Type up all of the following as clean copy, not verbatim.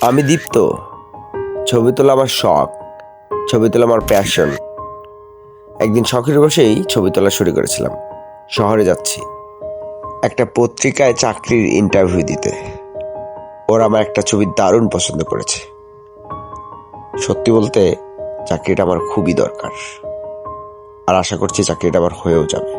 আমি দীপ্ত। ছবি তোলা আমার শখ, ছবি তোলা আমার প্যাশন। একদিন শখের বসেই ছবি তোলা শুরু করেছিলাম। শহরে যাচ্ছি একটা পত্রিকায় চাকরির ইন্টারভিউ দিতে। ওরা আমার একটা ছবি দারুণ পছন্দ করেছে। সত্যি বলতে চাকরিটা আমার খুবই দরকার, আর আশা করছি চাকরিটা আমার হয়েও যাবে।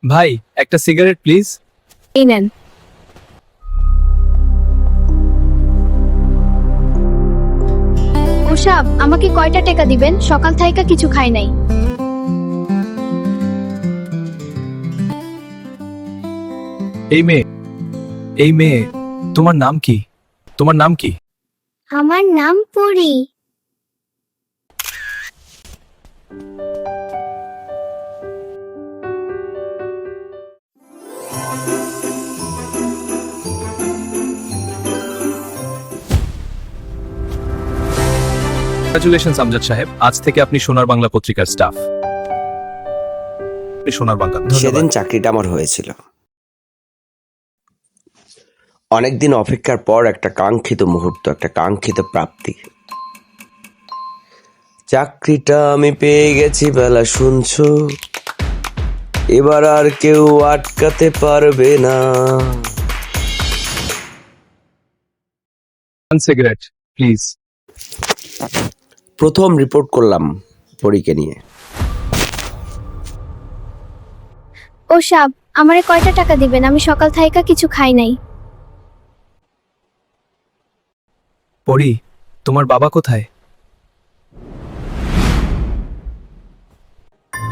ভাই, একটা সিগারেট প্লিজ। এই নেন। ওসব আমাকে কয়টা টাকা দিবেন? সকাল থাইকা কিছু খাই নাই। এই মেয়ে, তোমার নাম কি? তোমার নাম কি? আমার নাম পরি। কংগ্রাচুলেশনস আমজাদ সাহেব, আজ থেকে আপনি সোনার বাংলা পত্রিকার স্টাফ। সোনার বাংলা। সেদিন চাকরিটা আমার হয়েছিল। অনেকদিন অপেক্ষার পর একটা কাঙ্ক্ষিত মুহূর্ত, একটা কাঙ্ক্ষিত প্রাপ্তি। চাকরিটা আমি পেয়ে গেছি বেলা, শুনছো? এবার আর কেউ আটকাতে পারবে না। Cigarette please. প্রথম রিপোর্ট করলাম পরীকে নিয়ে। ওসব আমারে কয়টা টাকা দিবেন? আমি সকাল থাইকা কিছু খাই নাই। পরি, তোমার বাবা কোথায়?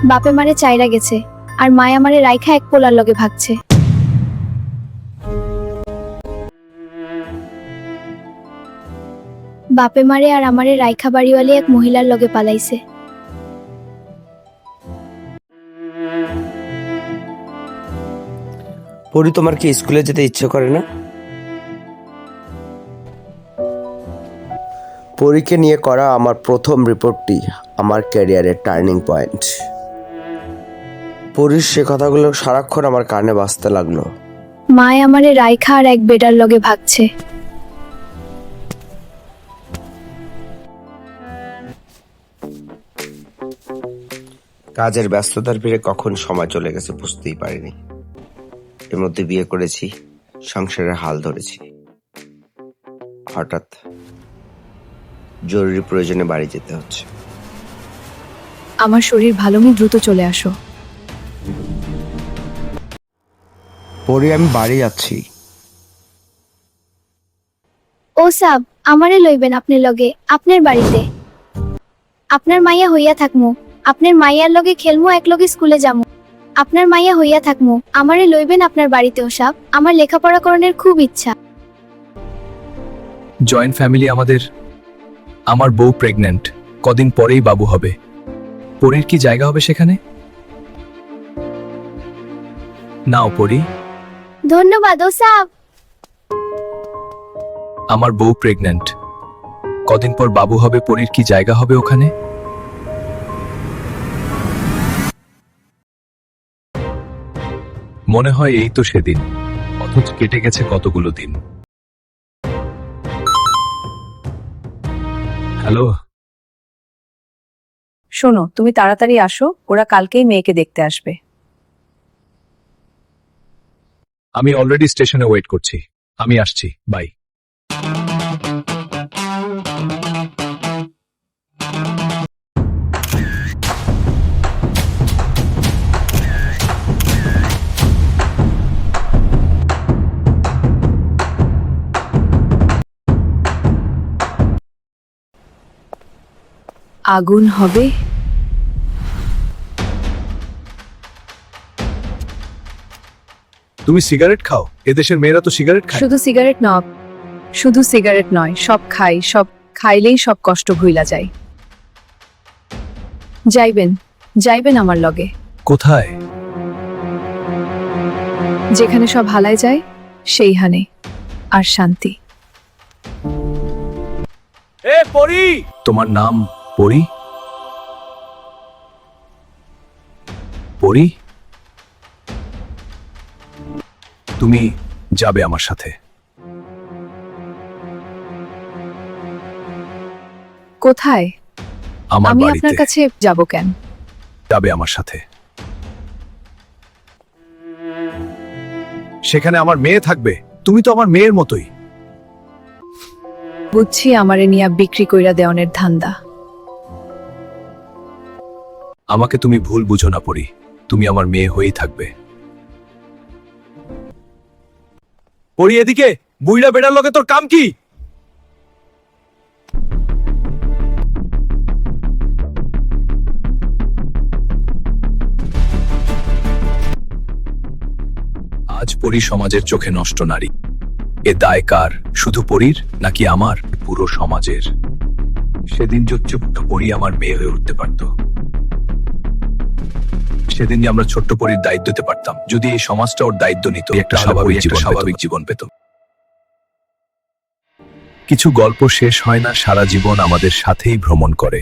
বাপে মারে চাইরা গেছে, আর মায় আমারে রাইখা এক পোলার লগে ভাগছে। বাপে মারে আর আমারে রাইখা বাড়িওয়ালি এক মহিলার লগে পালাইছে। পরি, তোমার কি স্কুলে যেতে ইচ্ছে করে না? পরীকে নিয়ে করা আমার প্রথম রিপোর্টটি আমার ক্যারিয়ারের টার্নিং পয়েন্ট। পরীর সে কথাগুলো সারাক্ষণ আমার কানে বাজতে লাগলো। মায় আমারে রাইখা আর এক বেটার লগে ভাগছে। কাজের ব্যস্ততার ভিড়ে কখন সময় চলে গেছে বুঝতেই পারিনি। এর মধ্যে বিয়ে করেছি, সংসারের হাল ধরেছি। হঠাৎ জরুরি প্রয়োজনে বাড়ি যেতে হচ্ছে। আমার শরীর ভালো নেই, দ্রুত চলে আসো। পরে আমি বাড়ি যাচ্ছি। ও সাব, আমারে লইবেন আপনার লগে আপনার বাড়িতে। আপনার মাইয়া হইয়া থাকমু, আপনার মাইয়ার লগে খেলমু, এক লগে স্কুলে যামু। আপনার মাইয়া হইয়া থাকমু, আমারে লইবেন আপনার বাড়িতে। ও সাব, আমার লেখাপড়া করণের খুব ইচ্ছা। জয়েন্ট ফ্যামিলি আমাদের। আমার বউ প্রেগন্যান্ট, কদিন পরেই বাবু হবে। পরির কি জায়গা হবে সেখানে? নাও পরি। ধন্যবাদ। ও সাব, আমার বউ প্রেগন্যান্ট, কদিন পর বাবু হবে। পরির কি জায়গা হবে ওখানে? মনে হয় এই তো সেদিন, অথচ কেটে গেছে কতগুলো দিন। হ্যালো। শোনো, তুমি তাড়াতাড়ি আসো, ওরা কালকেই মেয়েকে দেখতে আসবে। আমি অলরেডি স্টেশনে ওয়েট করছি। আমি আসছি, বাই। আগুন হবে। তুমি সিগারেট খাও? এদেশের মেয়েরা তো সিগারেট খায়। শুধু সিগারেট নয়, সব খাই, সব খাইলেই সব কষ্ট ভুইলা যায়। যাইবেন আমার লগে। কোথায়? যেখানে সব হালায় যায় সেইখানে, আর শান্তি। এ পরি, তোমার নাম পরি? পরি, তুমি যাবে আমার সাথে। কোথায়? আমার আমি বাড়িতে আপনার কাছে যাব কেন? যাবে আমার সাথে। সেখানে আমার মেয়ে থাকবে। তুমি তো আমার মেয়ের মতোই। বুঝছি আমারে নিয়া বিক্রি কইরা দেওয়ানের ধান্দা। আমাকে তুমি ভুল বুঝো না পরি, তুমি আমার মেয়ে হয়েই থাকবে। পরি এদিকে, বুইড়া বেড়ার লগে তোর কাম কি? আজ পরি সমাজের চোখে নষ্ট নারী। এ দায় কার? শুধু পরির নাকি আমার? পুরো সমাজের। সেদিন ছোট্ট পরি আমার মেয়ে হয়ে উঠতে পারত। সেদিন আমরা ছোট্ট পরির দায়িত্ব দিতে পারতাম, যদি এই সমাজটা ওর দায়িত্ব নিত, একটা স্বাভাবিক জীবন পেত। কিছু গল্প শেষ হয় না, সারা জীবন আমাদের সাথেই ভ্রমণ করে।